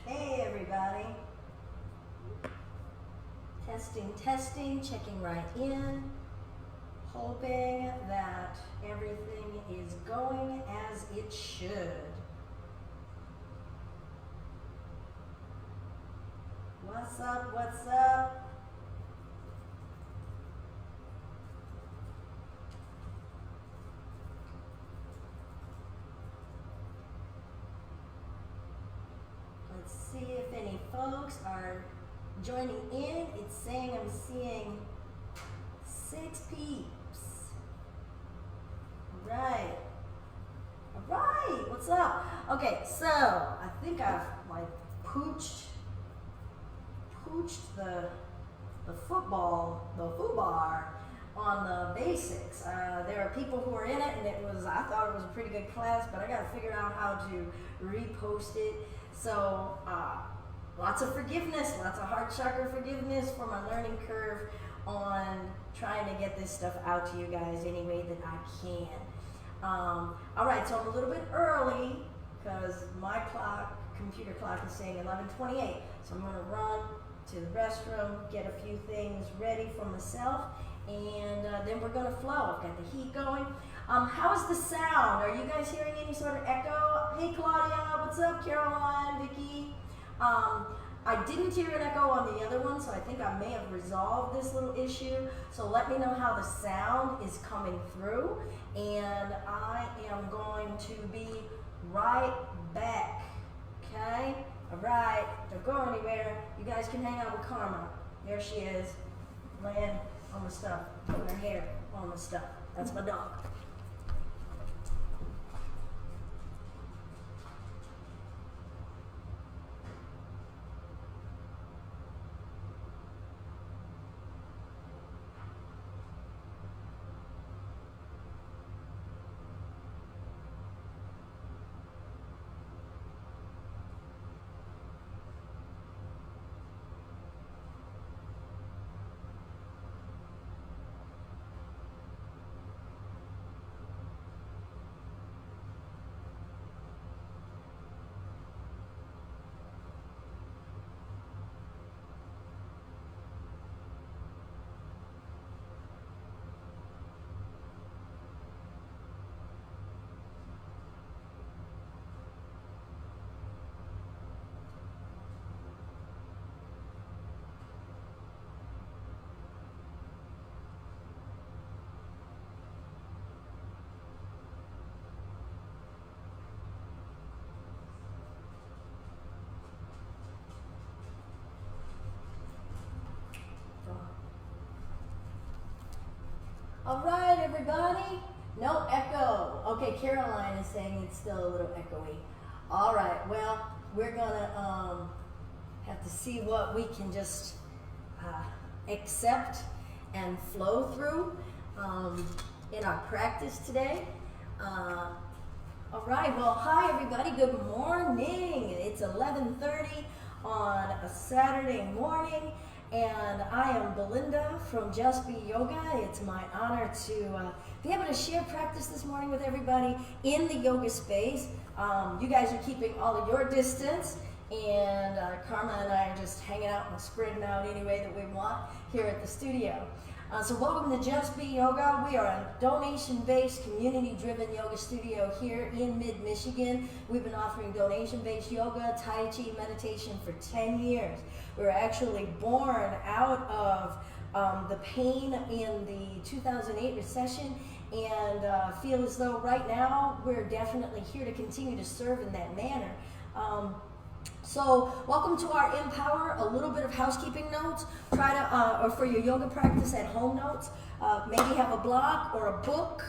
Hey everybody. Testing, checking right in. Hoping that everything is going as it should. What's up, what's up? Let's see if any folks are joining in. It's saying I'm seeing 6 peeps. Right. Alright, what's up? Okay, so I think I've like pooched the FUBAR on the basics. There are people who are in it, and I thought it was a pretty good class, but I got to figure out how to repost it. So lots of forgiveness, lots of heart chakra forgiveness for my learning curve on trying to get this stuff out to you guys any way that I can. All right, so I'm a little bit early because my computer clock is saying 11:28. So I'm going to run to the restroom, get a few things ready for myself, and then we're going to flow. I've got the heat going. How is the sound? Are you guys hearing any sort of echo? Hey Claudia, what's up? Caroline, Vicky. I didn't hear an echo on the other one, so I think I may have resolved this little issue. So let me know how the sound is coming through, and I am going to be right back. Okay? All right, don't go anywhere. You guys can hang out with Karma. There she is, laying on the stuff, putting her hair on the stuff. That's my dog. All right, everybody. No echo. Okay, Caroline is saying it's still a little echoey. All right, well, we're gonna have to see what we can just accept and flow through in our practice today. All right, well, hi everybody, good morning. It's 11:30 on a Saturday morning, and I am Belinda from Just Be Yoga. It's my honor to be able to share practice this morning with everybody in the yoga space. You guys are keeping all of your distance, and Karma and I are just hanging out and spreading out any way that we want here at the studio. So welcome to Just Be Yoga. We are a donation-based, community-driven yoga studio here in mid-Michigan. We've been offering donation-based yoga, Tai Chi, meditation for 10 years. We were actually born out of the pain in the 2008 recession, and feel as though right now we're definitely here to continue to serve in that manner. So welcome to our Empower. A little bit of housekeeping notes. Try to, or for your yoga practice at home notes, maybe have a block or a book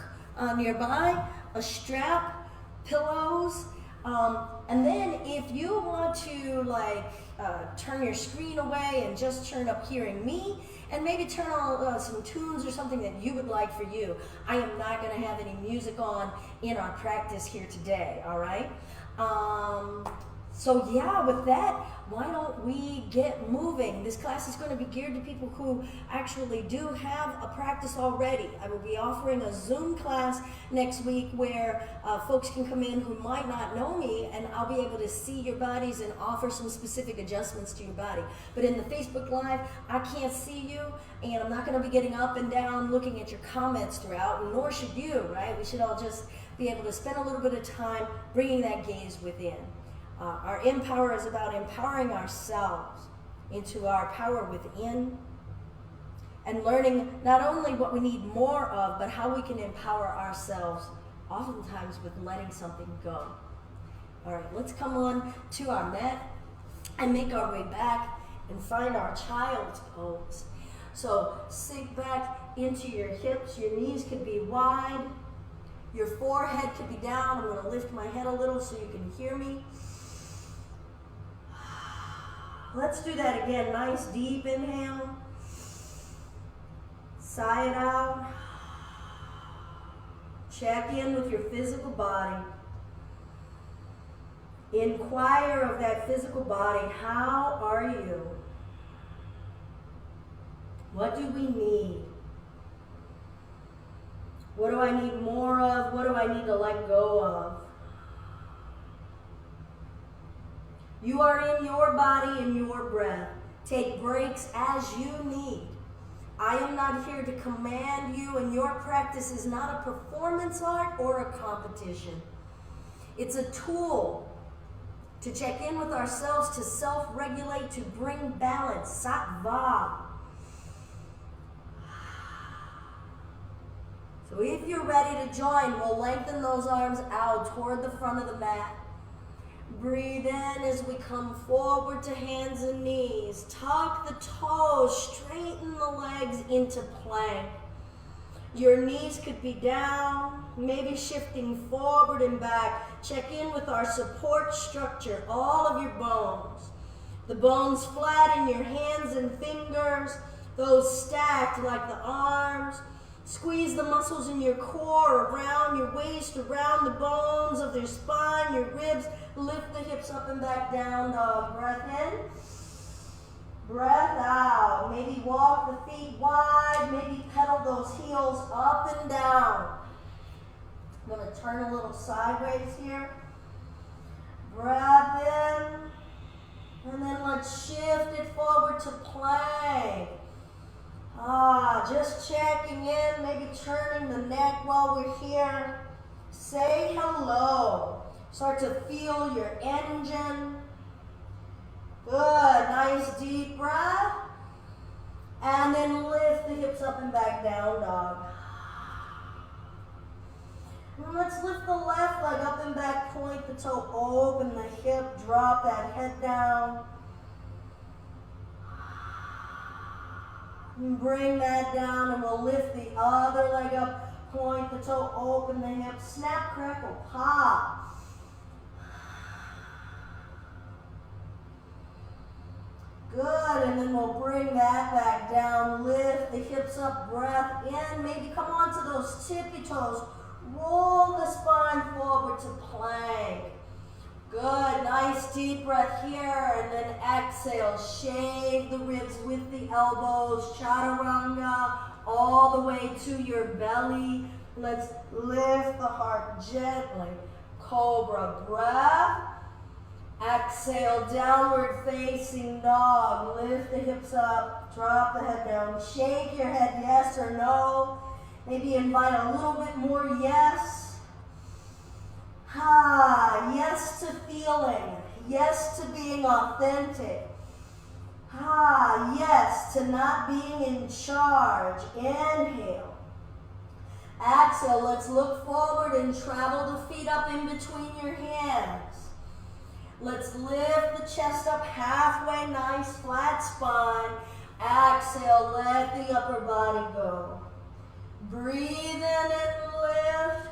nearby, a strap, pillows, and then if you want to turn your screen away and just turn up hearing me, and maybe turn on some tunes or something that you would like for you. I am not going to have any music on in our practice here today, all right? So yeah, with that, why don't we get moving? This class is going to be geared to people who actually do have a practice already. I will be offering a Zoom class next week where folks can come in who might not know me, and I'll be able to see your bodies and offer some specific adjustments to your body. But in the Facebook Live, I can't see you, and I'm not going to be getting up and down looking at your comments throughout, nor should you, right? We should all just be able to spend a little bit of time bringing that gaze within. Our Empower is about empowering ourselves into our power within and learning not only what we need more of, but how we can empower ourselves, oftentimes with letting something go. All right, let's come on to our mat and make our way back and find our child's pose. So sink back into your hips. Your knees could be wide. Your forehead could be down. I'm going to lift my head a little so you can hear me. Let's do that again. Nice deep inhale. Sigh it out. Check in with your physical body. Inquire of that physical body. How are you? What do we need? What do I need more of? What do I need to let go of? You are in your body and your breath. Take breaks as you need. I am not here to command you, and your practice is not a performance art or a competition. It's a tool to check in with ourselves, to self-regulate, to bring balance, sattva. So if you're ready to join, we'll lengthen those arms out toward the front of the mat. Breathe in as we come forward to hands and knees. Tuck the toes, straighten the legs into plank. Your knees could be down, maybe shifting forward and back. Check in with our support structure, all of your bones. The bones flat in your hands and fingers, those stacked like the arms. Squeeze the muscles in your core, around your waist, around the bones of your spine, your ribs. Lift the hips up and back down, dog. Breath in, breath out. Maybe walk the feet wide, maybe pedal those heels up and down. I'm going to turn a little sideways here. Breath in, and then let's shift it forward to plank. Just checking in, maybe turning the neck while we're here. Say hello. Start to feel your engine. Good, nice deep breath. And then lift the hips up and back down, dog. And let's lift the left leg up and back, point the toe, open the hip, drop that head down. And bring that down, and we'll lift the other leg up, point the toe, open the hip, snap, crackle, pop. Good, and then we'll bring that back down, lift the hips up, breath in, maybe come onto those tippy toes, roll the spine forward to plank. Good, nice deep breath here, and then exhale, shave the ribs with the elbows, chaturanga, all the way to your belly. Let's lift the heart gently. Cobra breath. Exhale, downward facing dog. Lift the hips up, drop the head down. Shake your head yes or no. Maybe invite a little bit more yes. Yes to feeling. Yes to being authentic. Yes to not being in charge. Inhale. Exhale, let's look forward and travel the feet up in between your hands. Let's lift the chest up halfway, nice flat spine. Exhale, let the upper body go. Breathe in and lift.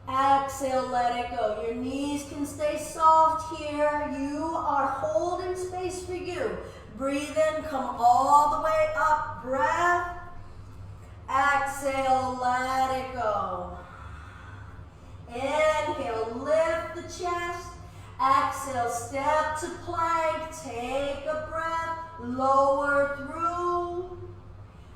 Exhale, let it go. Your knees can stay soft here. You are holding space for you. Breathe in, come all the way up. Breath. Exhale, let it go. Inhale, lift the chest. Exhale. Exhale, step to plank. Take a breath. Lower through.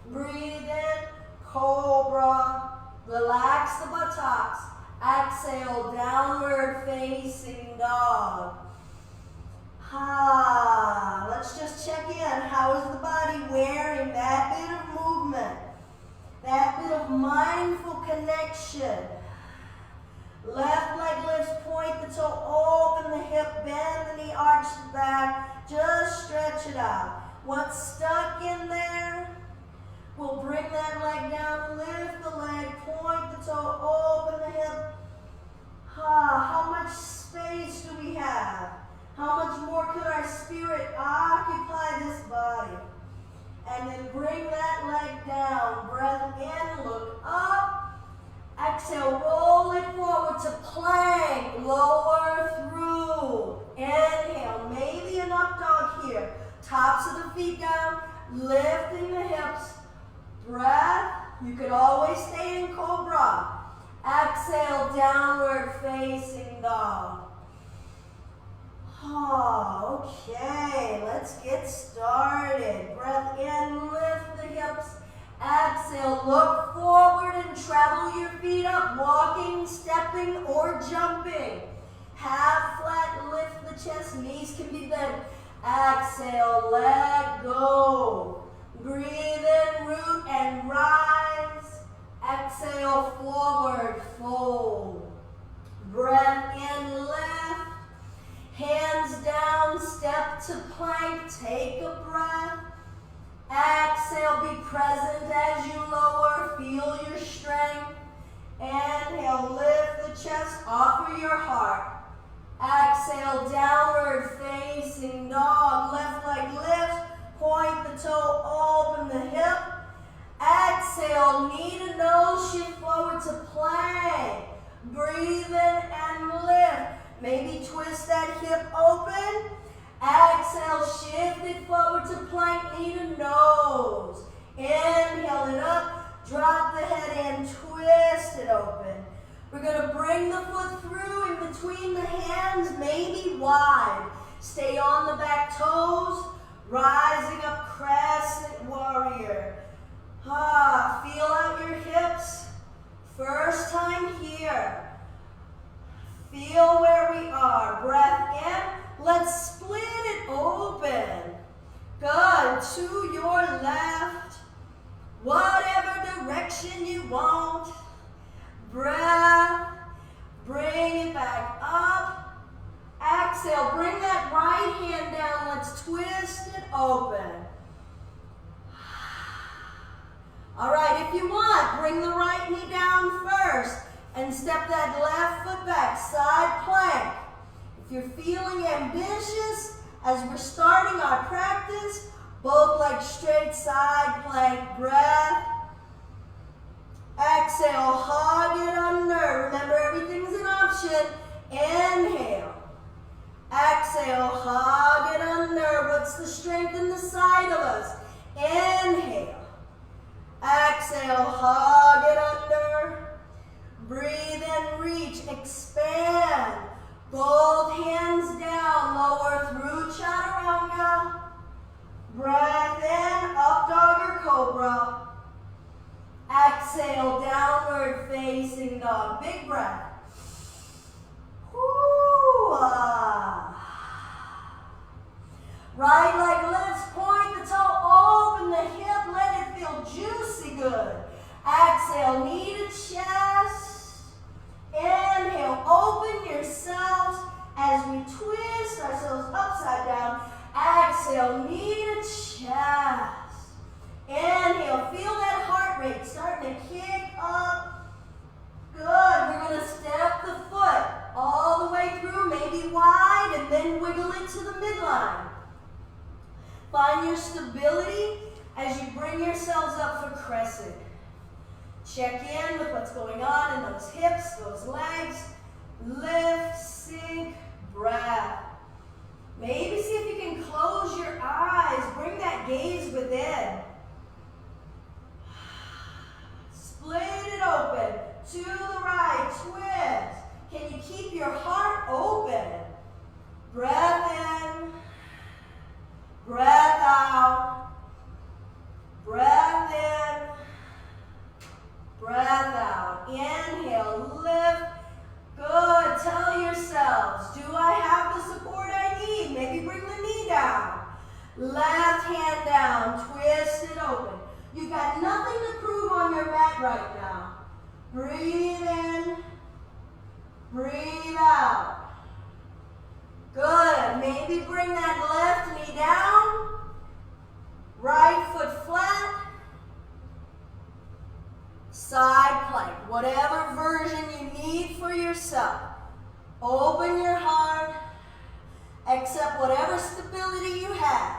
Breathe in. Cobra. Relax the buttocks. Exhale, downward facing dog. Let's just check in. How is the body wearing that bit of movement? That bit of mindful connection. Left leg lifts, point the toe, open the hip, bend the knee, arch the back. Just stretch it out. What's stuck in there? We'll bring that leg down, lift the leg, point the toe, open the hip. How much space do we have? How much more could our spirit occupy this body? And then bring that leg down. Breath in, look up. Exhale, roll it forward to plank. Lower through. Inhale, maybe an up dog here. Tops of the feet down, lifting the hips. Breath. You could always stay in cobra. Exhale, downward facing dog. Okay, let's get started. Breath in, lift the hips. Exhale, look forward and travel your feet up, walking, stepping, or jumping. Half flat, lift the chest, knees can be bent. Exhale, let go. Breathe in, root, and rise. Exhale, forward, fold. Breath in, lift. Hands down, step to plank, take a breath. Exhale, be present as you lower, feel your strength. Inhale, lift the chest, offer your heart. Exhale, downward facing dog, left leg lifts, point the toe, open the hip. Exhale, knee to nose, shift forward to plank. Breathe in and lift. Maybe twist that hip open. Exhale, shift it forward to plank, knee to nose. Inhale it up, drop the head in, twist it open. We're going to bring the foot through in between the hands, maybe wide. Stay on the back toes, rising up, crescent warrior. Feel out your hips. First time here. Feel where we are. Breath in. Let's split it open. Good. To your left. Whatever direction you want. Breath. Bring it back up. Exhale. Bring that right hand down. Let's twist it open. All right. If you want, bring the right knee down first. And step that left foot back, side plank. If you're feeling ambitious, as we're starting our practice, both legs straight, side plank, breath. Exhale, hug it under. Remember, everything's an option. Inhale. Exhale, hug it under. What's the strength in the side of us? Inhale. Exhale, hug it under. Breathe in, reach, expand. Both hands down, lower through chaturanga. Breath in, up dog or cobra. Exhale, downward facing dog. Big breath. Right leg lifts, point the toe, open the hip, let it feel juicy good. Exhale, knee to chest. Inhale, open yourselves as we twist ourselves upside down. Exhale, knee to chest. Inhale, feel that heart rate starting to kick up. Good, we're going to step the foot all the way through, maybe wide, and then wiggle it to the midline. Find your stability as you bring yourselves up for crescent. Check in with what's going on in those hips, those legs. Lift, sink, breath. Maybe see if you can close your eyes. Bring that gaze within. Split it open. To the right, twist. Can you keep your heart open? Breath. You got nothing to prove on your mat right now. Breathe in, breathe out. Good. Maybe bring that left knee down. Right foot flat. Side plank. Whatever version you need for yourself. Open your heart. Accept whatever stability you have.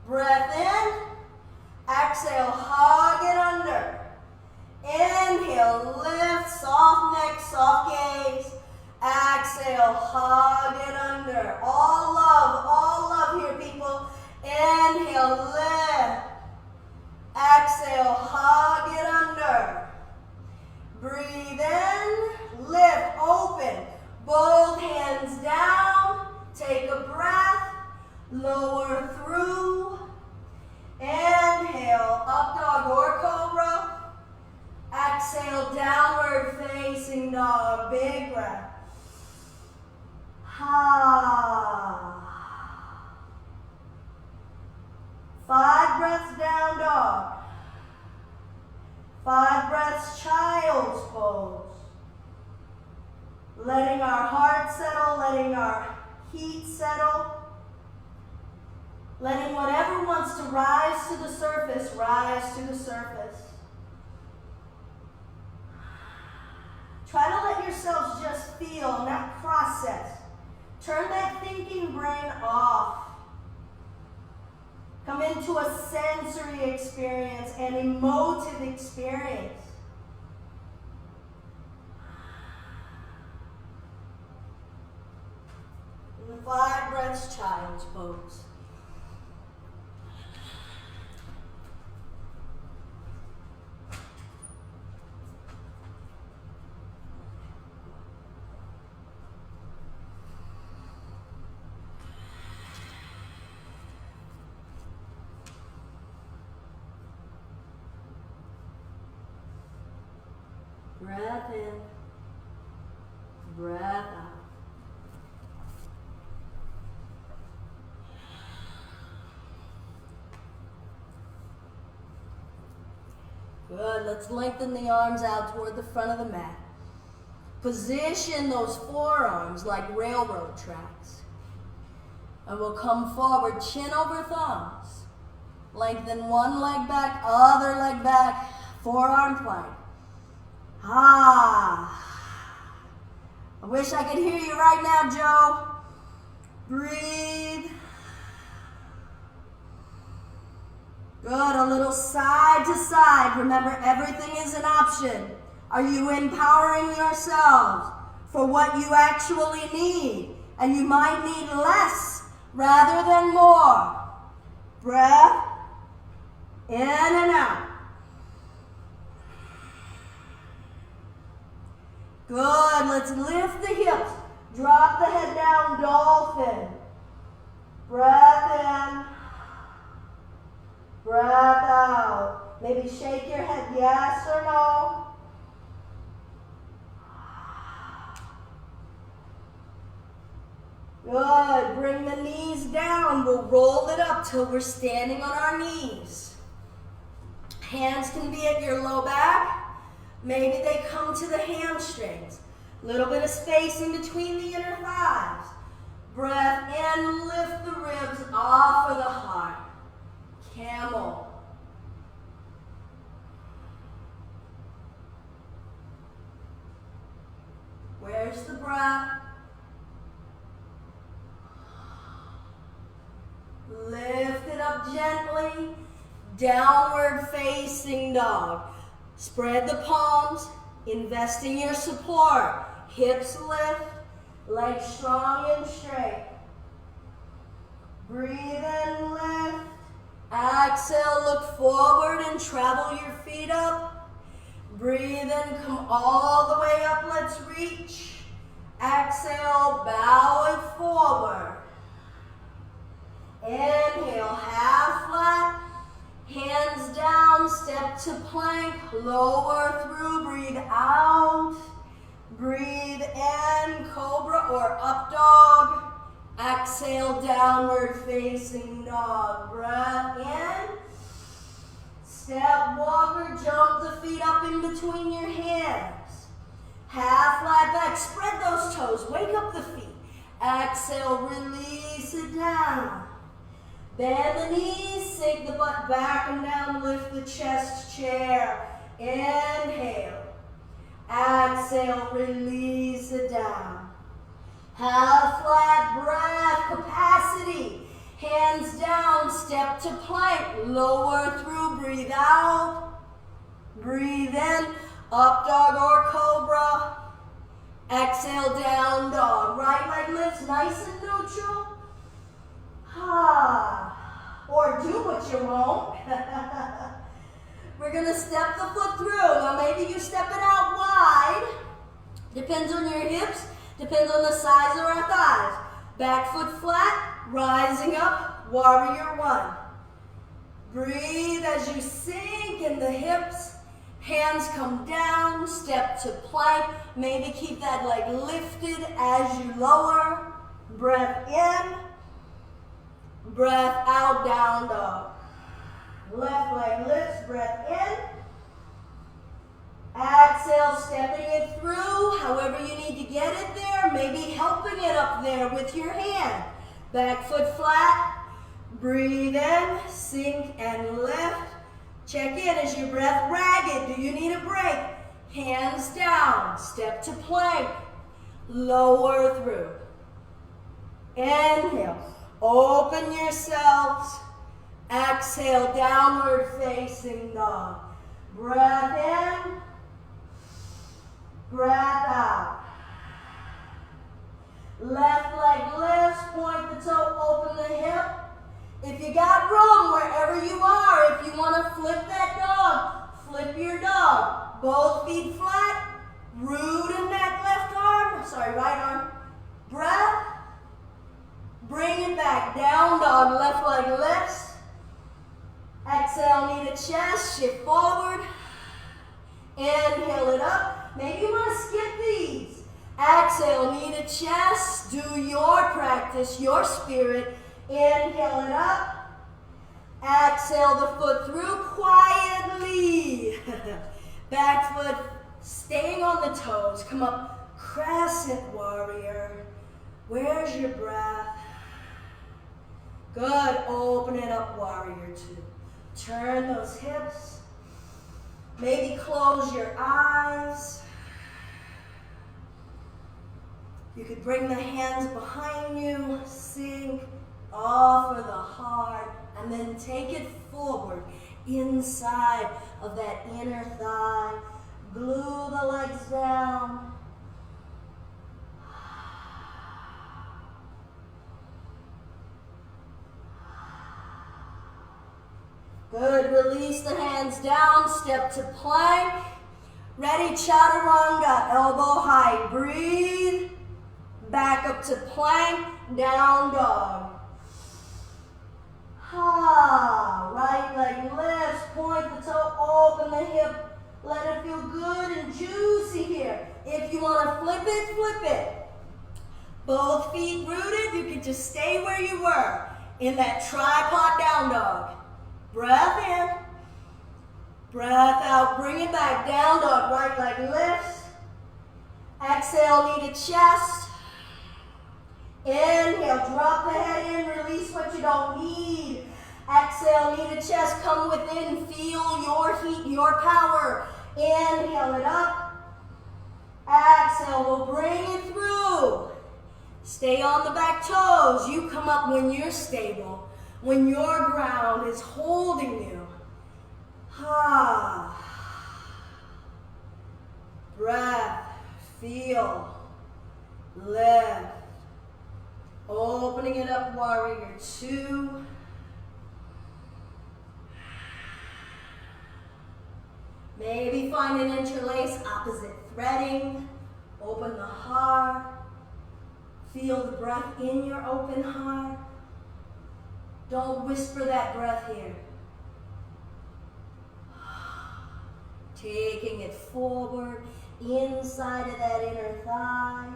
Breath in. Exhale, hug it under. Inhale, lift, soft neck, soft gaze. Exhale, hug it under. All love here, people. Inhale, lift. Exhale, hug it under. Breathe in, lift, open. Both hands down. Take a breath. Lower through. Inhale, up dog or cobra. Exhale, downward facing dog. Big breath. Ha. 5 breaths down dog. 5 breaths child's pose. Letting our heart settle, letting our heat settle. Letting whatever wants to rise to the surface, rise to the surface. Try to let yourselves just feel, not process. Turn that thinking brain off. Come into a sensory experience, an emotive experience. And 5 breaths, child's pose. Breath in, breath out. Good, let's lengthen the arms out toward the front of the mat. Position those forearms like railroad tracks. And we'll come forward, chin over thumbs. Lengthen one leg back, other leg back, forearm plank. Ah. I wish I could hear you right now, Joe. Breathe. Good, a little side to side. Remember, everything is an option. Are you empowering yourselves for what you actually need? And you might need less rather than more. Breath in and out. Good, let's lift the hips. Drop the head down, dolphin. Breath in. Breath out. Maybe shake your head yes or no. Good, bring the knees down. We'll roll it up till we're standing on our knees. Hands can be at your low back. Maybe they come to the hamstrings. Little bit of space in between the inner thighs. Breath in, lift the ribs off of the heart. Camel. Where's the breath? Lift it up gently. Downward facing dog. Spread the palms, invest in your support. Hips lift, legs strong and straight. Breathe in, lift. Exhale, look forward and travel your feet up. Breathe in, come all the way up, let's reach. Exhale, bow it forward. Inhale, half flat. Hands down, step to plank, lower through, breathe out. Breathe in, cobra or up dog. Exhale, downward facing dog. Breath in. Step walker, jump the feet up in between your hands. Half flat back, spread those toes, wake up the feet. Exhale, release it down. Bend the knees, sink the butt back and down, lift the chest, chair. Inhale. Exhale, release it down. Half flat breath, capacity. Hands down, step to plank, lower through, breathe out. Breathe in, up dog or cobra. Exhale, down dog. Right leg lifts nice and neutral. Or do what you won't. We're going to step the foot through. Now maybe you step it out wide. Depends on your hips. Depends on the size of our thighs. Back foot flat, rising up, warrior one. Breathe as you sink in the hips. Hands come down, step to plank. Maybe keep that leg lifted as you lower. Breath in. Breath out, down dog. Left leg lifts, breath in. Exhale, stepping it through, however you need to get it there, maybe helping it up there with your hand. Back foot flat, breathe in, sink and lift. Check in, is your breath ragged? Do you need a break? Hands down, step to plank, lower through. Inhale, open yourselves. Exhale, downward facing dog. Breath in, breath out. Left leg lifts, point the toe, open the hip. If you got room wherever you are, if you want to flip that dog, flip your dog. Both feet flat, root in that left arm, right arm. Breath, bring it back, down dog, left leg lifts. Exhale, knee to chest, shift forward. Inhale it up. Maybe you want to skip these. Exhale, knee to chest. Do your practice, your spirit. Inhale it up. Exhale the foot through quietly. Back foot staying on the toes. Come up, crescent warrior. Where's your breath? Good, open it up, warrior two. Turn those hips. Maybe close your eyes. You could bring the hands behind you, sink, offer the heart, and then take it forward inside of that inner thigh. Glue the legs down. Good, release the hands down, step to plank. Ready, chaturanga, elbow high. Breathe, back up to plank, down dog. Right leg lifts, point the toe, open the hip. Let it feel good and juicy here. If you want to flip it, flip it. Both feet rooted, you can just stay where you were in that tripod down dog. Breath in, breath out, bring it back, down dog, right leg lifts. Exhale, knee to chest. Inhale, drop the head in, release what you don't need. Exhale, knee to chest, come within, feel your heat, your power. Inhale it up. Exhale, we'll bring it through. Stay on the back toes. You come up when you're stable. When your ground is holding you. Breath, feel, lift. Opening it up, warrior two. Maybe find an interlace, opposite threading. Open the heart. Feel the breath in your open heart. Don't whisper that breath here. Taking it forward, inside of that inner thigh.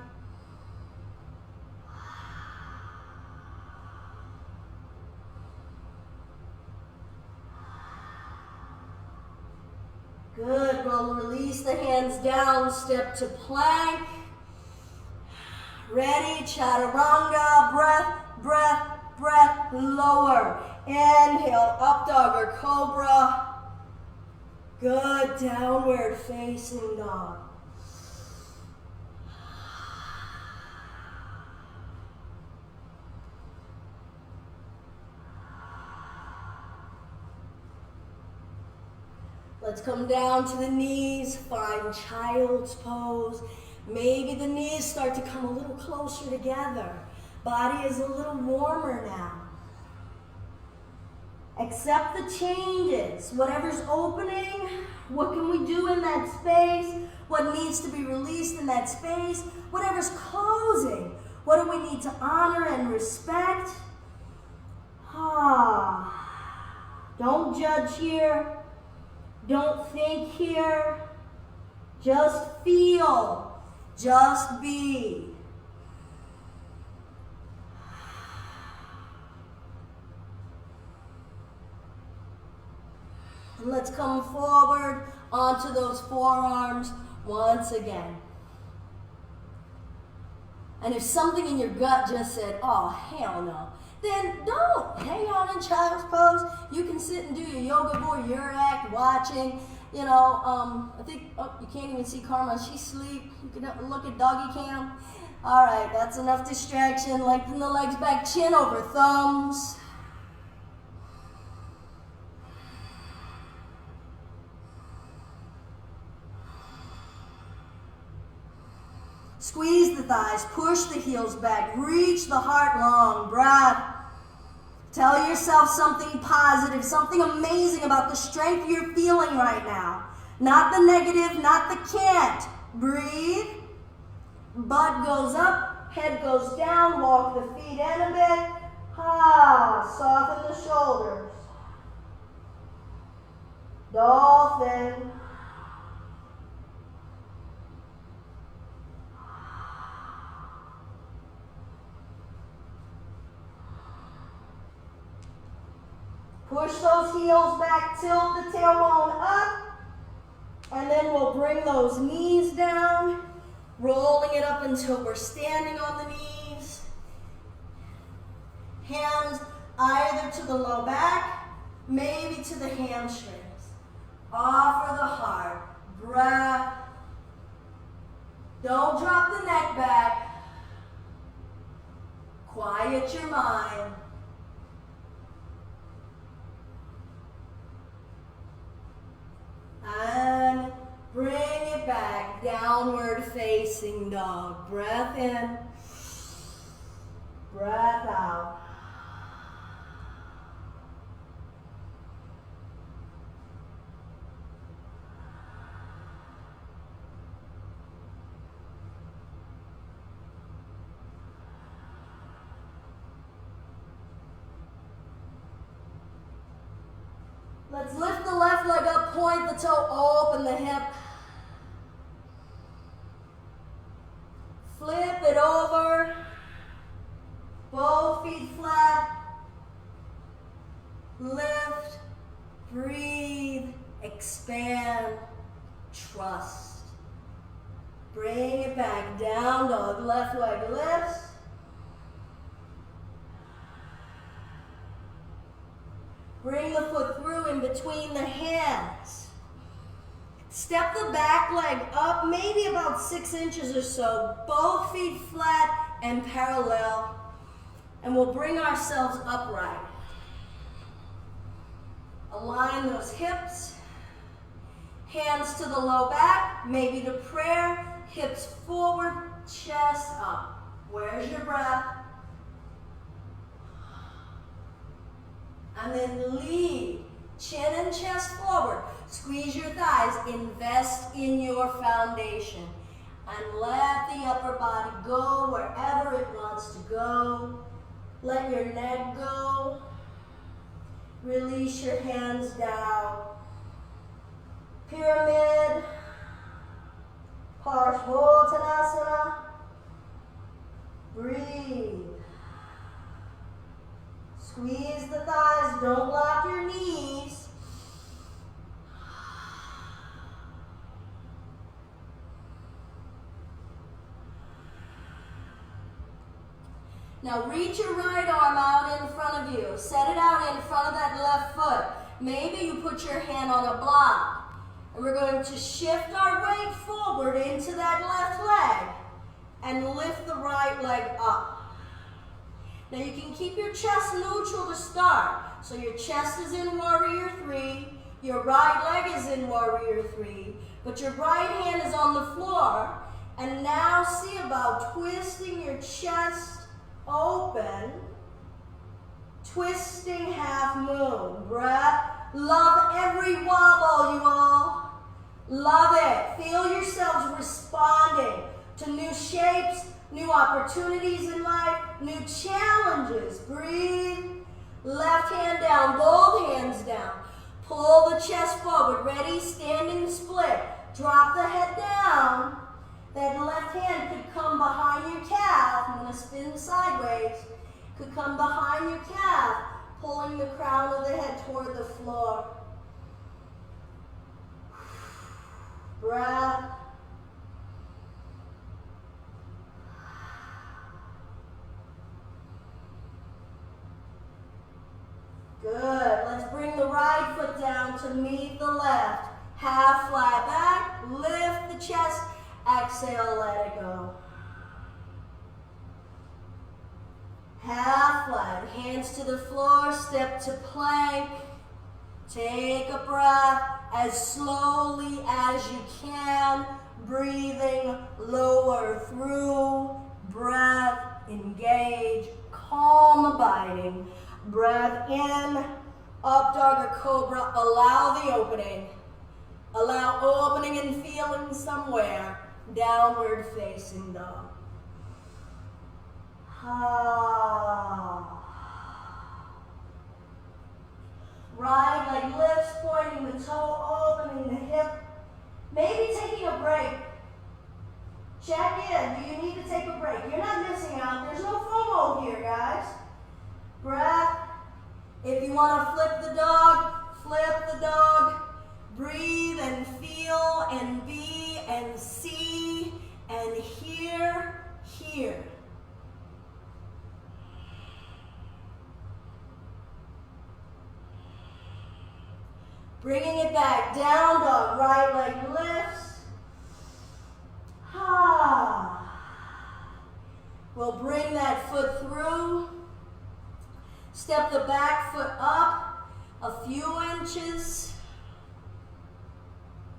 Good. We'll release the hands down. Step to plank. Ready. Chaturanga. Breath, breath, breath. Lower. Inhale. Up dog or cobra. Good. Downward facing dog. Let's come down to the knees, find child's pose. Maybe the knees start to come a little closer together. Body is a little warmer now. Accept the changes. Whatever's opening, what can we do in that space? What needs to be released in that space? Whatever's closing, what do we need to honor and respect? Don't judge here. Don't think here. Just feel. Just be. And let's come forward onto those forearms once again. And if something in your gut just said, oh, hell no, then don't. Hang out in child's pose. You can sit and do your yoga board, your act, watching. You know, I think, you can't even see Karma. She's asleep. You can look at doggy cam. All right, that's enough distraction. Lengthen the legs back, chin over thumbs. Squeeze the thighs, push the heels back, reach the heart long, breath. Tell yourself something positive, something amazing about the strength you're feeling right now. Not the negative, not the can't. Breathe. Butt goes up, head goes down, walk the feet in a bit. Soften the shoulders. Dolphin. Push those heels back, tilt the tailbone up, and then we'll bring those knees down, rolling it up until we're standing on the knees. Hands either to the low back, maybe to the hamstrings. Offer the heart, breath. Don't drop the neck back. Quiet your mind. And bring it back, downward facing dog. Breath in, breath out. Let's lift the left leg up, point the toe, open the hip. Flip it over. Both feet flat. Lift, breathe, expand, trust. Bring it back, down dog, left leg lifts. Bring the foot through in between the hands. Step the back leg up, maybe about 6 inches or so. Both feet flat and parallel. And we'll bring ourselves upright. Align those hips. Hands to the low back, maybe to prayer. Hips forward, chest up. Where's your breath? And then lead, chin and chest forward. Squeeze your thighs, invest in your foundation. And let the upper body go wherever it wants to go. Let your neck go. Release your hands down. Pyramid. Parsvottanasana. Breathe. Squeeze the thighs, don't lock your knees. Now reach your right arm out in front of you. Set it out in front of that left foot. Maybe you put your hand on a block. And we're going to shift our weight forward into that left leg and lift the right leg up. Now you can keep your chest neutral to start. So your chest is in Warrior 3, your right leg is in Warrior 3, but your right hand is on the floor. And now see about twisting your chest open, twisting half moon. Breath. Love every wobble, you all. Love it. Feel yourselves responding to new shapes, new opportunities in life, new challenges. Breathe. Left hand down, both hands down. Pull the chest forward. Ready? Standing split. Drop the head down. That left hand could come behind your calf. I'm going to spin sideways. Could come behind your calf, pulling the crown of the head toward the floor. Breath. Good. Let's bring the right foot down to meet the left. Half flat back. Lift the chest. Exhale, let it go. Half flat. Hands to the floor. Step to plank. Take a breath as slowly as you can. Breathing lower through. Breath. Engage. Calm abiding. Breath in. Up dog or cobra. Allow the opening. Allow opening and feeling somewhere. Downward facing dog. Right leg lifts, pointing the toe, opening the hip. Maybe taking a break. Check in. Do you need to take a break? You're not missing out. There's no FOMO here, guys. Breath. If you want to flip the dog, flip the dog. Breathe and feel and be and see and hear. Bringing it back, down dog, right leg lifts. We'll bring that foot through. Step the back foot up a few inches.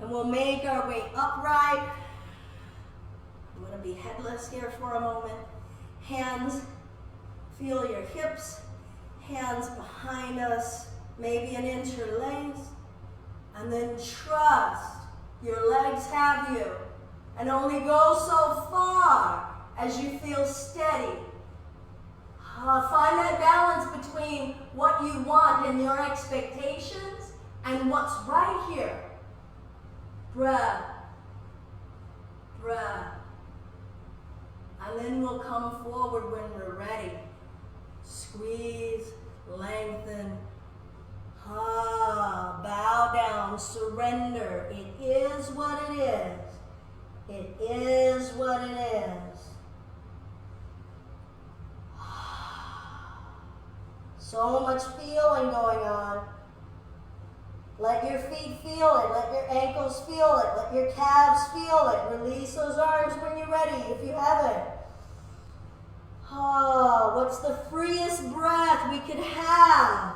And we'll make our way upright. I'm going to be headless here for a moment. Hands, feel your hips. Hands behind us, maybe an interlace. And then trust your legs have you. And only go so far as you feel steady. Find that balance between what you want and your expectations and what's right here. Breath. Breath. And then we'll come forward when we're ready. Squeeze, lengthen. Bow down, surrender. It is what it is. It is what it is. So much feeling going on. Let your feet feel it. Let your ankles feel it. Let your calves feel it. Release those arms when you're ready, if you haven't. What's the freest breath we could have?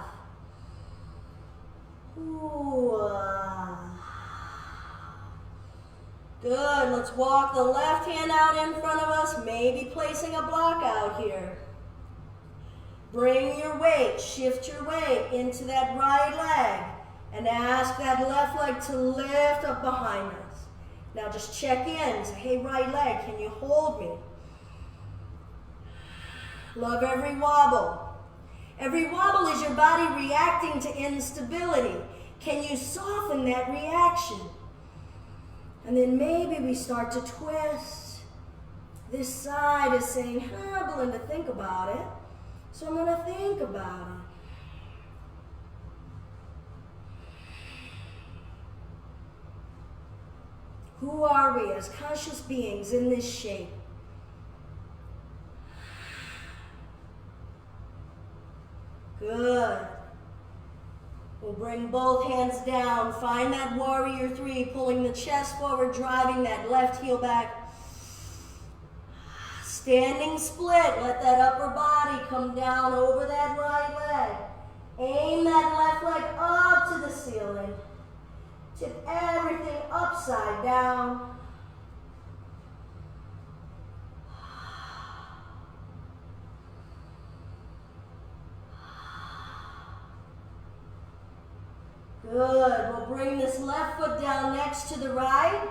Good. Let's walk the left hand out in front of us, maybe placing a block out here. Bring your weight, shift your weight into that right leg, and ask that left leg to lift up behind us. Now just check in. Say, hey, right leg, can you hold me? Love every wobble. Every wobble is your body reacting to instability. Can you soften that reaction? And then maybe we start to twist. This side is saying, Belinda, think about it. So I'm going to think about it. Who are we as conscious beings in this shape? Good. We'll bring both hands down. Find that warrior three, pulling the chest forward, driving that left heel back. Standing split. Let that upper body come down over that right leg. Aim that left leg up to the ceiling. Tip everything upside down. Good. We'll bring this left foot down next to the right.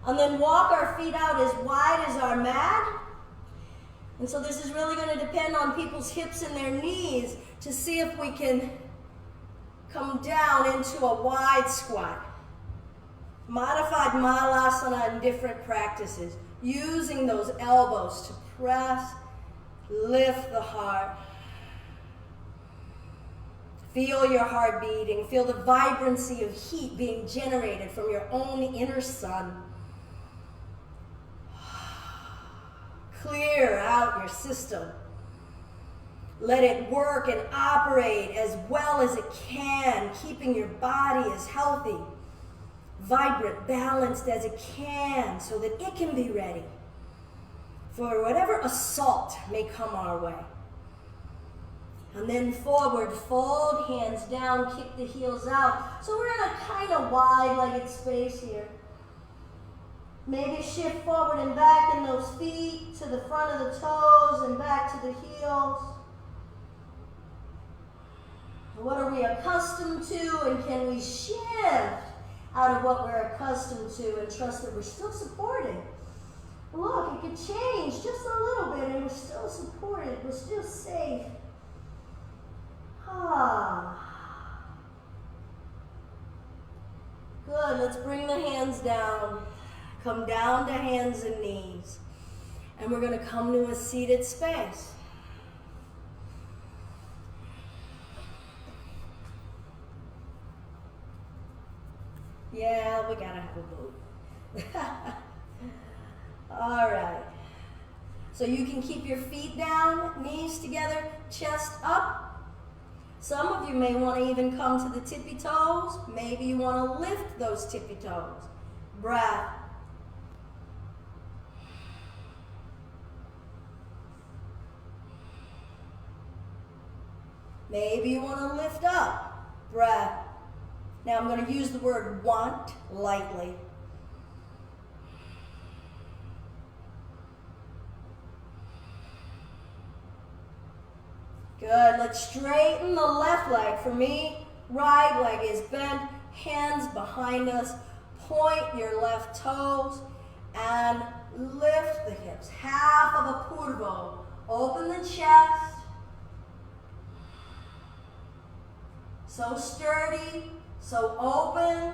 And then walk our feet out as wide as our mat. And so this is really going to depend on people's hips and their knees to see if we can come down into a wide squat. Modified Malasana in different practices. Using those elbows to press, lift the heart. Feel your heart beating. Feel the vibrancy of heat being generated from your own inner sun. Clear out your system. Let it work and operate as well as it can, keeping your body as healthy, vibrant, balanced as it can so that it can be ready for whatever assault may come our way. And then forward, fold, hands down, kick the heels out. So we're in a kind of wide-legged space here. Maybe shift forward and back in those feet to the front of the toes and back to the heels. What are we accustomed to, and can we shift out of what we're accustomed to and trust that we're still supported? Look, it could change just a little bit and we're still supported, we're still safe. Good, let's bring the hands down. Come down to hands and knees. And we're going to come to a seated space. Yeah, we got to have a boat. All right. So you can keep your feet down, knees together, chest up. Some of you may want to even come to the tippy toes. Maybe you want to lift those tippy toes. Breath. Maybe you want to lift up. Breath. Now I'm going to use the word want lightly. Good. Let's straighten the left leg. For me, right leg is bent, hands behind us. Point your left toes and lift the hips. Half of a purvo. Open the chest. So sturdy, so open.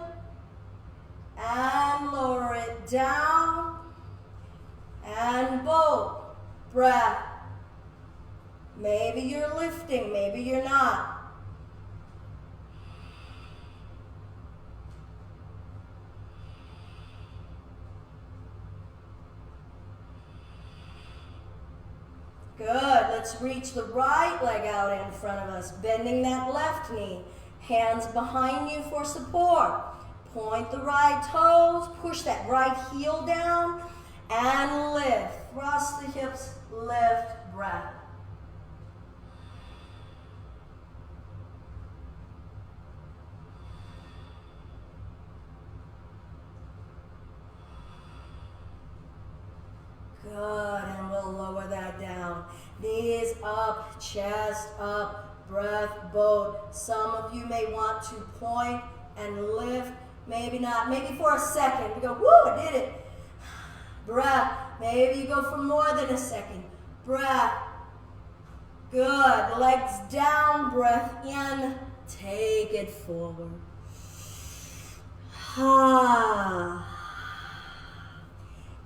And lower it down. And both. Breath. Maybe you're lifting, maybe you're not. Good. Let's reach the right leg out in front of us, bending that left knee. Hands behind you for support. Point the right toes, push that right heel down, and lift. Thrust the hips, lift, breath. Good, and we'll lower that down. Knees up, chest up, breath, boat. Some of you may want to point and lift. Maybe not. Maybe for a second. We go, whoo, I did it. Breath. Maybe you go for more than a second. Breath. Good. Legs down, breath in. Take it forward.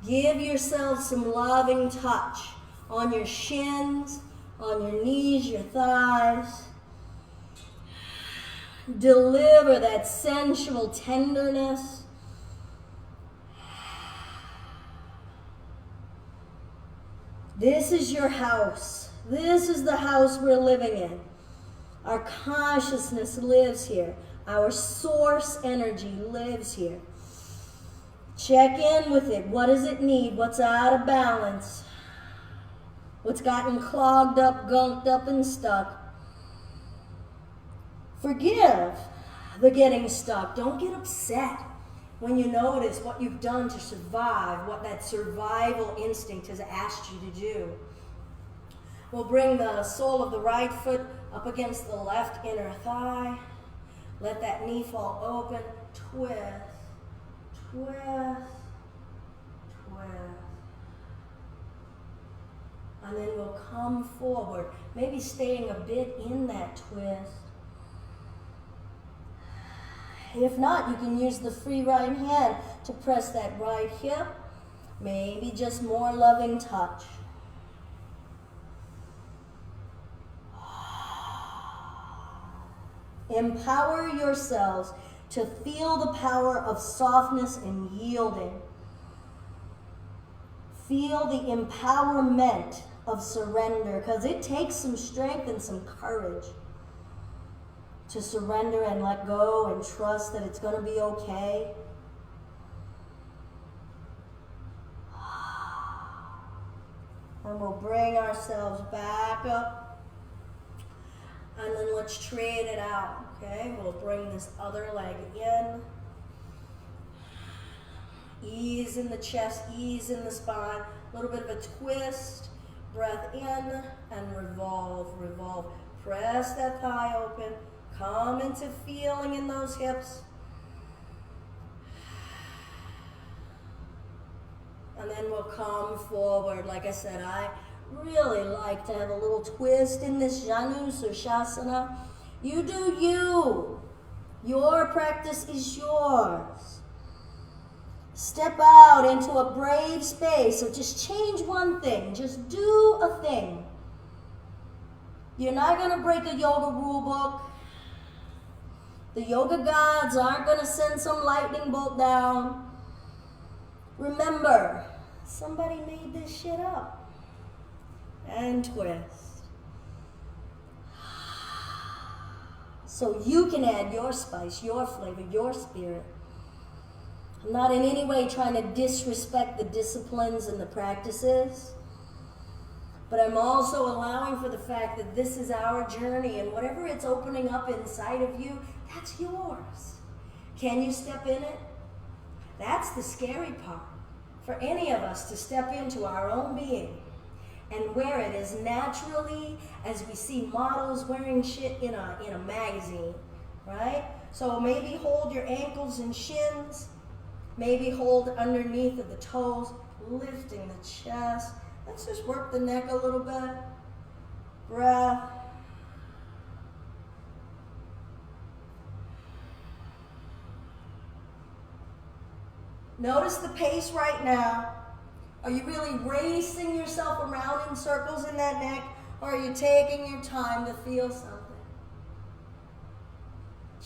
Give yourself some loving touch on your shins, on your knees, your thighs. Deliver that sensual tenderness. This is your house. This is the house we're living in. Our consciousness lives here. Our source energy lives here. Check in with it. What does it need? What's out of balance? What's gotten clogged up, gunked up, and stuck? Forgive the getting stuck. Don't get upset when you notice what you've done to survive, what that survival instinct has asked you to do. We'll bring the sole of the right foot up against the left inner thigh. Let that knee fall open. Twist, twist, twist. And then we'll come forward, maybe staying a bit in that twist. If not, you can use the free right hand to press that right hip. Maybe just more loving touch. Empower yourselves to feel the power of softness and yielding. Feel the empowerment of surrender, because it takes some strength and some courage to surrender and let go and trust that it's going to be okay. And we'll bring ourselves back up. And then let's trade it out, okay? We'll bring this other leg in. Ease in the chest, ease in the spine. A little bit of a twist. Breath in and revolve, revolve. Press that thigh open. Come into feeling in those hips. And then we'll come forward. Like I said, I really like to have a little twist in this Janu Sirsasana. You do you. Your practice is yours. Step out into a brave space. So just change one thing. Just do a thing. You're not going to break a yoga rule book. The yoga gods aren't going to send some lightning bolt down. Remember, somebody made this shit up. And twist. So you can add your spice, your flavor, your spirit. I'm not in any way trying to disrespect the disciplines and the practices, but I'm also allowing for the fact that this is our journey, and whatever it's opening up inside of you, that's yours. Can you step in it? That's the scary part for any of us, to step into our own being and wear it as naturally as we see models wearing shit in a magazine, right? So maybe hold your ankles and shins, maybe hold underneath of the toes, lifting the chest. Let's just work the neck a little bit. Breath. Notice the pace right now. Are you really racing yourself around in circles in that neck, or are you taking your time to feel something?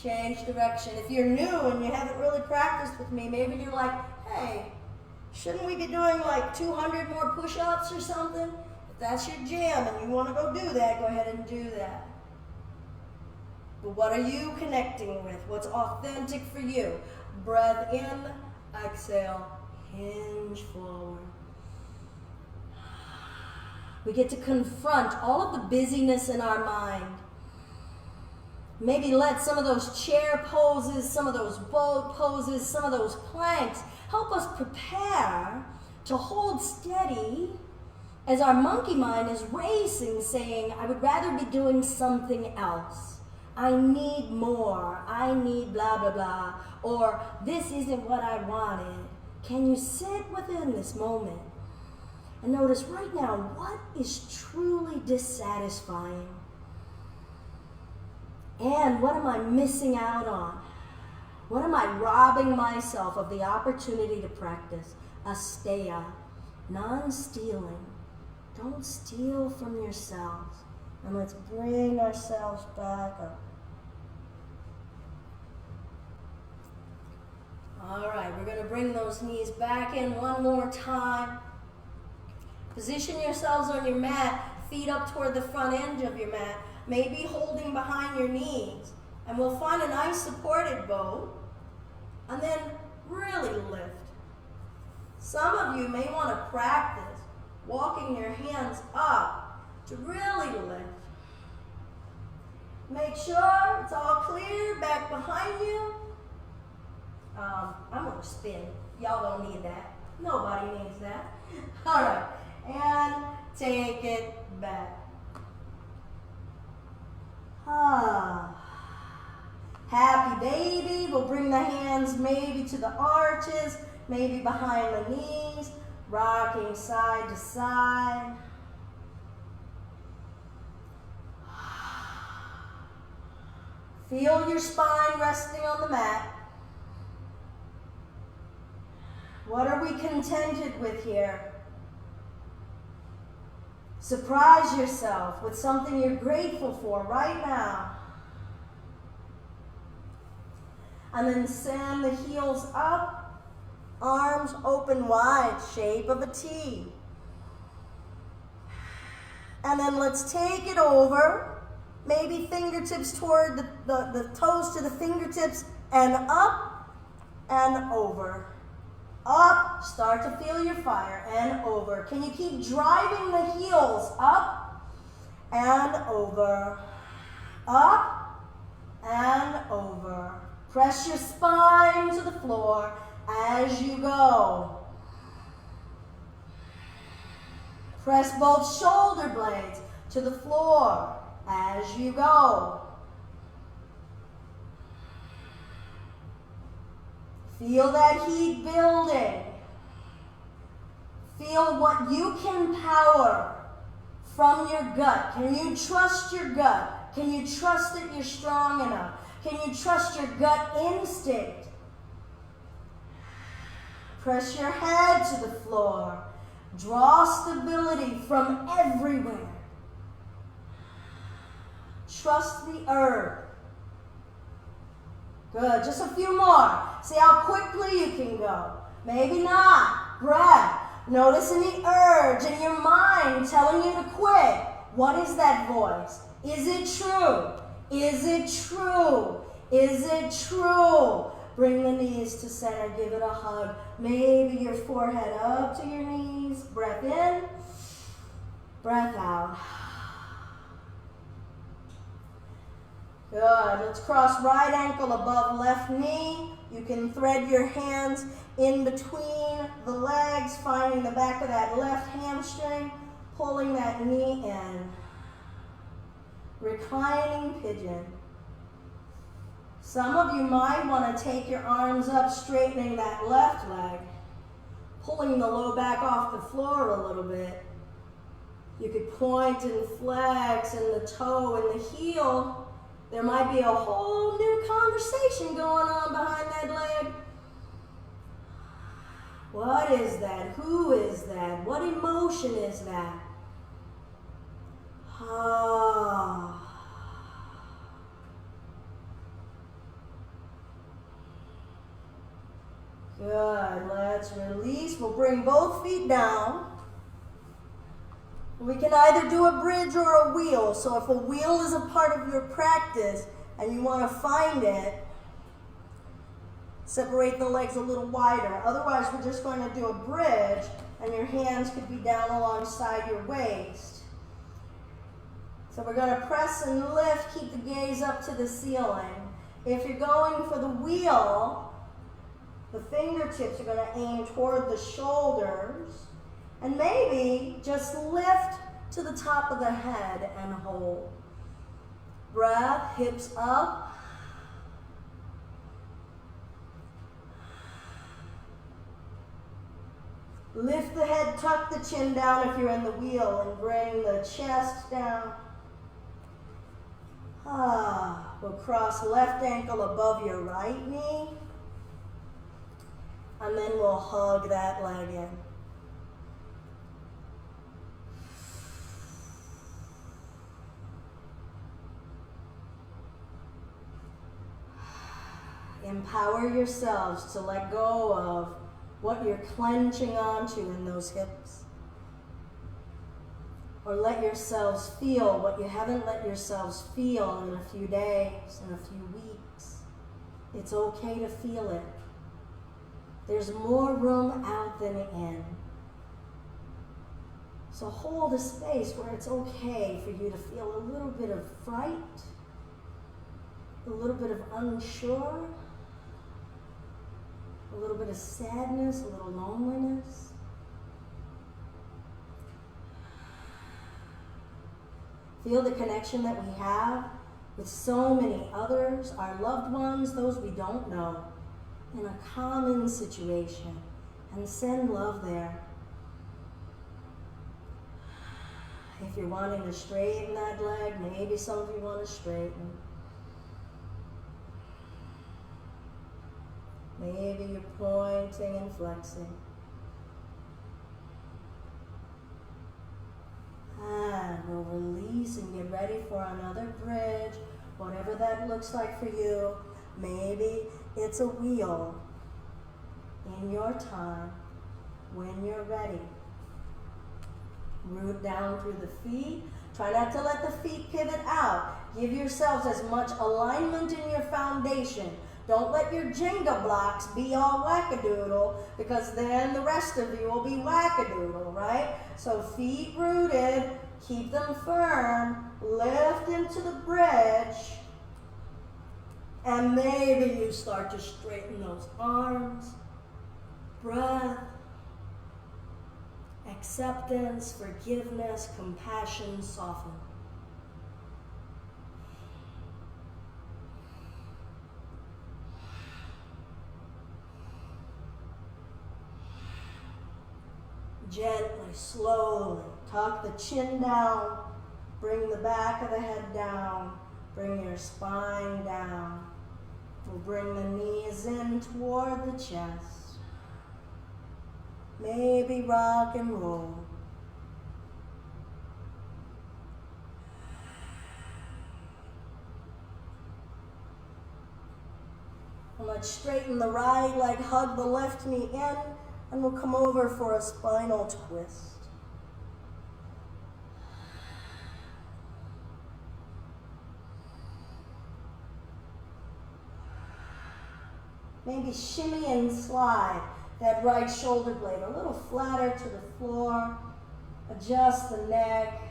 Change direction. If you're new and you haven't really practiced with me, maybe you're like, hey, shouldn't we be doing like 200 more push-ups or something? If that's your jam and you want to go do that, go ahead and do that. But what are you connecting with? What's authentic for you? Breath in, exhale, hinge forward. We get to confront all of the busyness in our mind. Maybe let some of those chair poses, some of those boat poses, some of those planks help us prepare to hold steady as our monkey mind is racing, saying, I would rather be doing something else. I need more. I need blah, blah, blah. Or this isn't what I wanted. Can you sit within this moment and notice right now what is truly dissatisfying? And what am I missing out on? What am I robbing myself of the opportunity to practice? Asteya, non-stealing. Don't steal from yourselves. And let's bring ourselves back up. All right, we're going to bring those knees back in one more time. Position yourselves on your mat, feet up toward the front edge of your mat. maybe holding behind your knees. And we'll find a nice supported boat. And then really lift. Some of you may want to practice walking your hands up to really lift. Make sure it's all clear back behind you. I'm going to spin. Y'all don't need that. Nobody needs that. All right. And take it back. Happy baby. We'll bring the hands maybe to the arches, maybe behind the knees, rocking side to side. Feel your spine resting on the mat. What are we contented with here? Surprise yourself with something you're grateful for right now. And then send the heels up, arms open wide, shape of a T. And then let's take it over, maybe fingertips toward the toes to the fingertips, and up and over. Up, start to feel your fire, and over. Can you keep driving the heels up and over, up and over. Press your spine to the floor as you go. Press both shoulder blades to the floor as you go. Feel that heat building. Feel what you can power from your gut. Can you trust your gut? Can you trust that you're strong enough? Can you trust your gut instinct? Press your head to the floor. Draw stability from everywhere. Trust the earth. Good, just a few more. See how quickly you can go. Maybe not. Breath. Notice any urge in your mind telling you to quit. What is that voice? Is it true? Is it true? Is it true? Bring the knees to center. Give it a hug. Maybe your forehead up to your knees. Breath in. Breath out. Good. Let's cross right ankle above left knee. You can thread your hands in between the legs, finding the back of that left hamstring, pulling that knee in. Reclining pigeon. Some of you might want to take your arms up, straightening that left leg, pulling the low back off the floor a little bit. You could point and flex in the toe and the heel. There might be a whole new conversation going on behind that leg. What is that? Who is that? What emotion is that? Good. Let's release. We'll bring both feet down. We can either do a bridge or a wheel. So if a wheel is a part of your practice and you want to find it, separate the legs a little wider. Otherwise, we're just going to do a bridge and your hands could be down alongside your waist. So we're going to press and lift, keep the gaze up to the ceiling. If you're going for the wheel, the fingertips are going to aim toward the shoulders. And maybe just lift to the top of the head and hold. Breath, hips up. Lift the head, tuck the chin down if you're in the wheel, and bring the chest down. We'll cross left ankle above your right knee. And then we'll hug that leg in. Empower yourselves to let go of what you're clenching onto in those hips. Or let yourselves feel what you haven't let yourselves feel in a few days, in a few weeks. It's okay to feel it. There's more room out than in. So hold a space where it's okay for you to feel a little bit of fright, a little bit of unsure, a little bit of sadness, a little loneliness. Feel the connection that we have with so many others, our loved ones, those we don't know, in a common situation, and send love there. If you're wanting to straighten that leg, maybe some of you want to straighten. Maybe you're pointing and flexing. And we'll release and get ready for another bridge, whatever that looks like for you. Maybe it's a wheel in your time when you're ready. Root down through the feet. Try not to let the feet pivot out. Give yourselves as much alignment in your foundation. Don't let your Jenga blocks be all wackadoodle, because then the rest of you will be wackadoodle, right? So feet rooted, keep them firm, lift into the bridge, and maybe you start to straighten those arms. Breath, acceptance, forgiveness, compassion, soften. Gently, slowly, tuck the chin down, bring the back of the head down, bring your spine down. We'll bring the knees in toward the chest. Maybe rock and roll. And let's straighten the right leg, hug the left knee in, and we'll come over for a spinal twist. Maybe shimmy and slide that right shoulder blade a little flatter to the floor. Adjust the neck.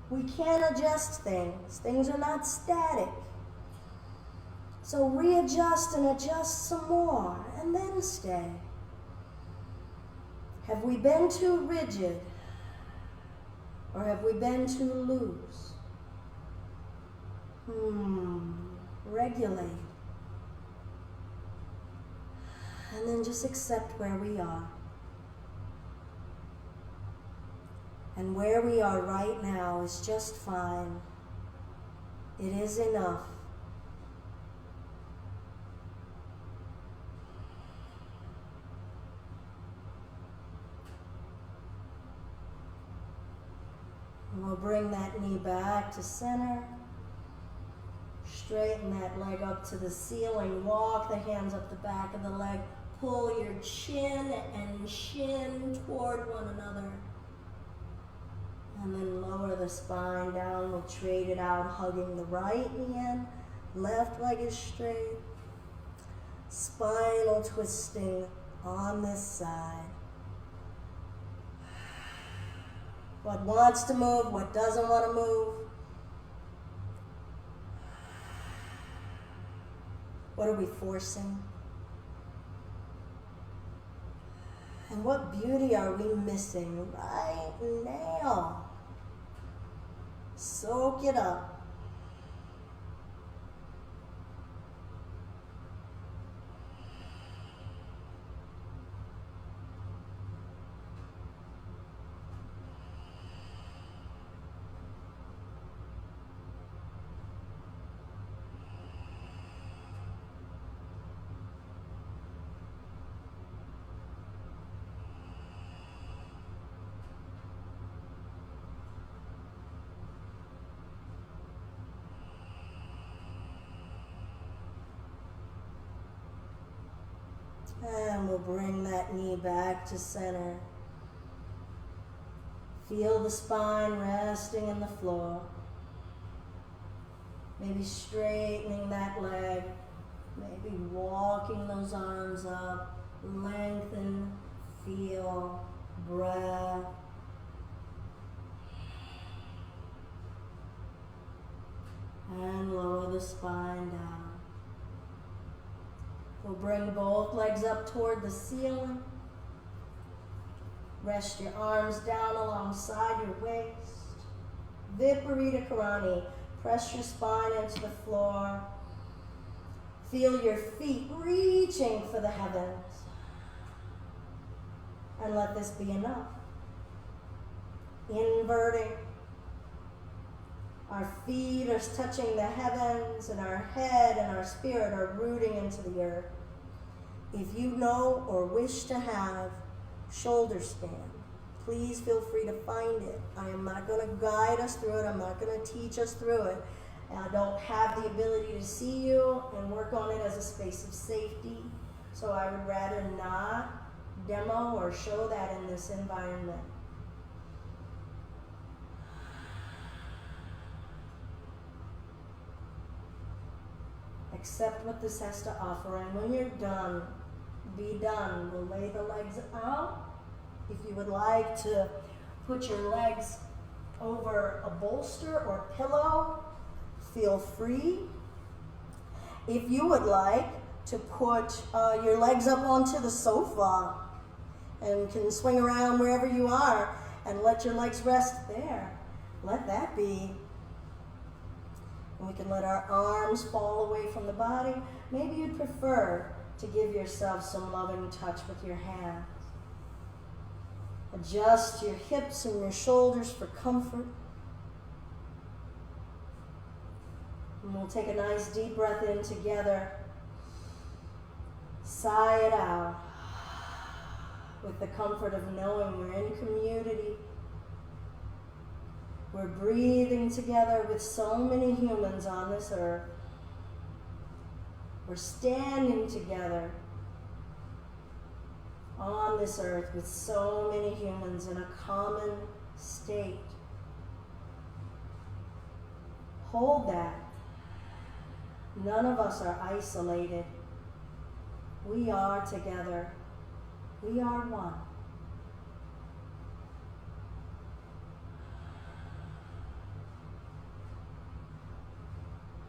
We can adjust things. Things are not static. So readjust and adjust some more, and then stay. Have we been too rigid? Or have we been too loose? Regulate. And then just accept where we are. And where we are right now is just fine. It is enough. And we'll bring that knee back to center. Straighten that leg up to the ceiling. Walk the hands up the back of the leg. Pull your chin and shin toward one another. And then lower the spine down. We'll trade it out, hugging the right knee in. Left leg is straight. Spinal twisting on this side. What wants to move, what doesn't want to move. What are we forcing? And what beauty are we missing right now? Soak it up. And we'll bring that knee back to center. Feel the spine resting in the floor. Maybe straightening that leg. Maybe walking those arms up. Lengthen, feel, breath. And lower the spine down. We'll bring both legs up toward the ceiling. Rest your arms down alongside your waist. Viparita Karani. Press your spine into the floor. Feel your feet reaching for the heavens. And let this be enough. Inverting. Our feet are touching the heavens, and our head and our spirit are rooting into the earth. If you know or wish to have shoulder stand, please feel free to find it. I am not going to guide us through it. I'm not going to teach us through it. I don't have the ability to see you and work on it as a space of safety. So I would rather not demo or show that in this environment. Accept what this has to offer, and when you're done, be done. We'll lay the legs out. If you would like to put your legs over a bolster or pillow, feel free. If you would like to put your legs up onto the sofa and can swing around wherever you are and let your legs rest there, let that be. And we can let our arms fall away from the body. Maybe you'd prefer to give yourself some loving touch with your hands. Adjust your hips and your shoulders for comfort. And we'll take a nice deep breath in together. Sigh it out with the comfort of knowing we're in community. We're breathing together with so many humans on this earth. We're standing together on this earth with so many humans in a common state. Hold that. None of us are isolated. We are together. We are one.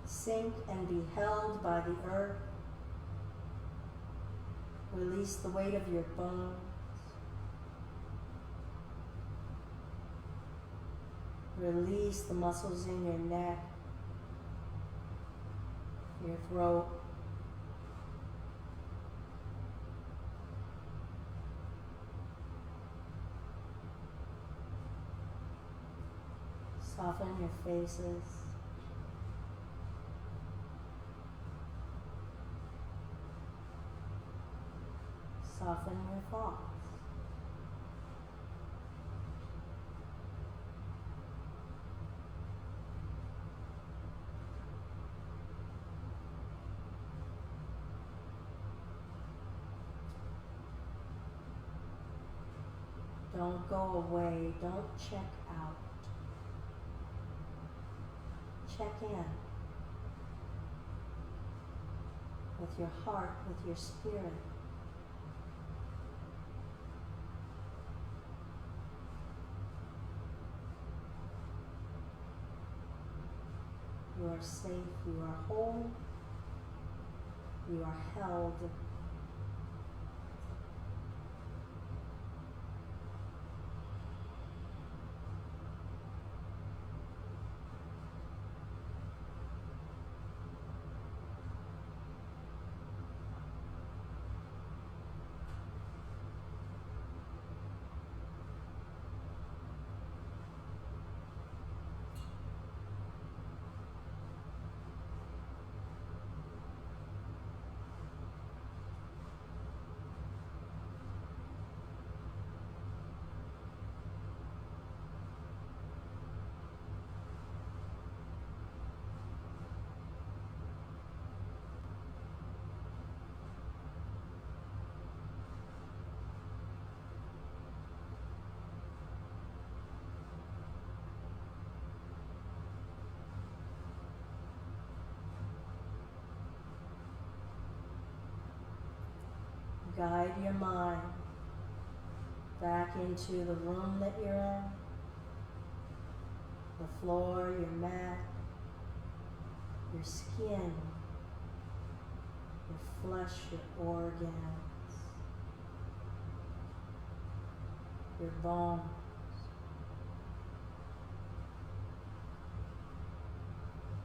Sink and be held by the earth. Release the weight of your bones. Release the muscles in your neck, your throat. Soften your faces. Soften your thoughts. Don't go away. Don't check out. Check in with your heart, with your spirit. You are safe, you are whole, you are held. guide your mind back into the room that you're in, the floor, your mat, your skin, your flesh, your organs, your bones.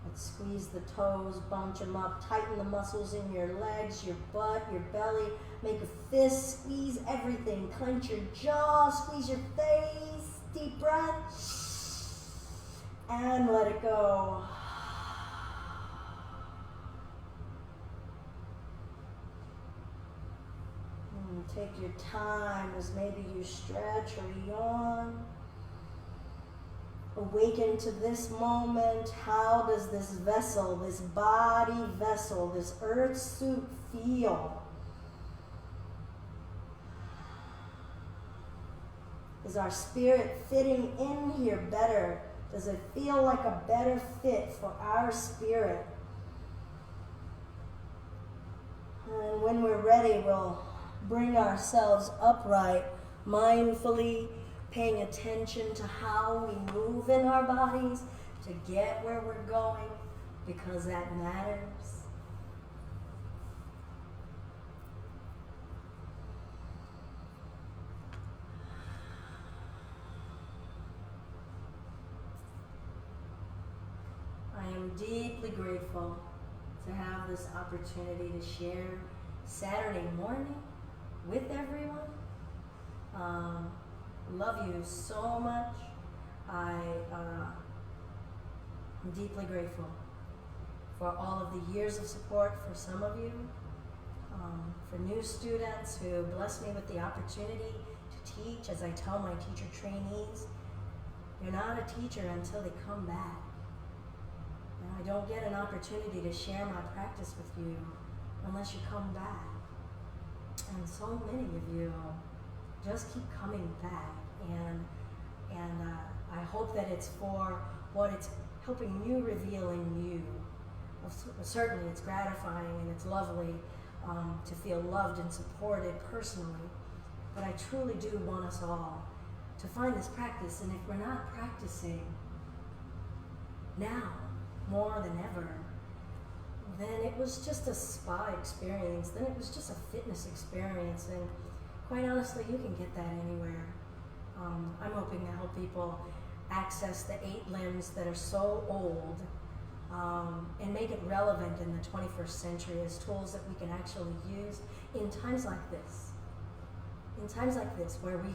Let's squeeze the toes, bunch them up, tighten the muscles in your legs, your butt, your belly. Make a fist, squeeze everything. Clench your jaw, squeeze your face. Deep breath. And let it go. Take your time as maybe you stretch or yawn. Awaken to this moment. How does this vessel, this body vessel, this earth suit feel? Is our spirit fitting in here better? Does it feel like a better fit for our spirit? And when we're ready, we'll bring ourselves upright, mindfully paying attention to how we move in our bodies to get where we're going, because that matters. I am deeply grateful to have this opportunity to share Saturday morning with everyone. Love you so much. I'm deeply grateful for all of the years of support for some of you, for new students who bless me with the opportunity to teach. As I tell my teacher trainees, you're not a teacher until they come back. And I don't get an opportunity to share my practice with you unless you come back. And so many of you just keep coming back, and I hope that it's for what it's helping you reveal in you. Certainly it's gratifying and it's lovely to feel loved and supported personally, but I truly do want us all to find this practice. And if we're not practicing now more than ever, then it was just a spa experience, then it was just a fitness experience, and quite honestly, you can get that anywhere. I'm hoping to help people access the 8 limbs that are so old, and make it relevant in the 21st century as tools that we can actually use in times like this. In times like this, where we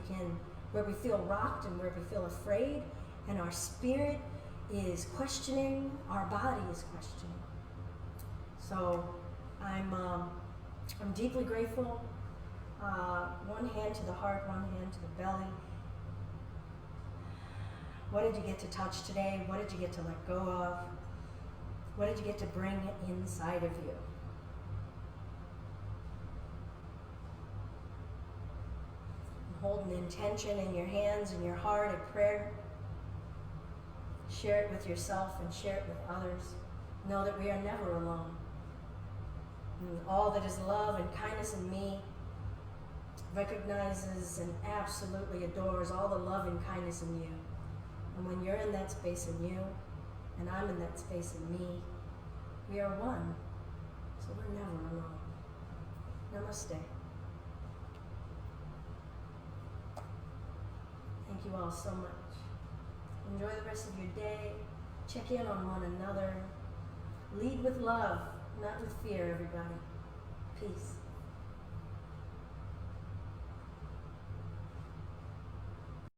feel rocked and where we feel afraid, and our spirit is questioning, our body is questioning. So I'm deeply grateful. One hand to the heart, one hand to the belly. What did you get to touch today? What did you get to let go of? What did you get to bring inside of you? Hold an intention in your hands and your heart, a prayer. Share it with yourself and share it with others. Know that we are never alone. And all that is love and kindness in me recognizes and absolutely adores all the love and kindness in you. And when you're in that space in you, and I'm in that space in me, we are one. So we're never alone. Namaste. Thank you all so much. Enjoy the rest of your day. Check in on one another. Lead with love, not with fear, everybody. Peace.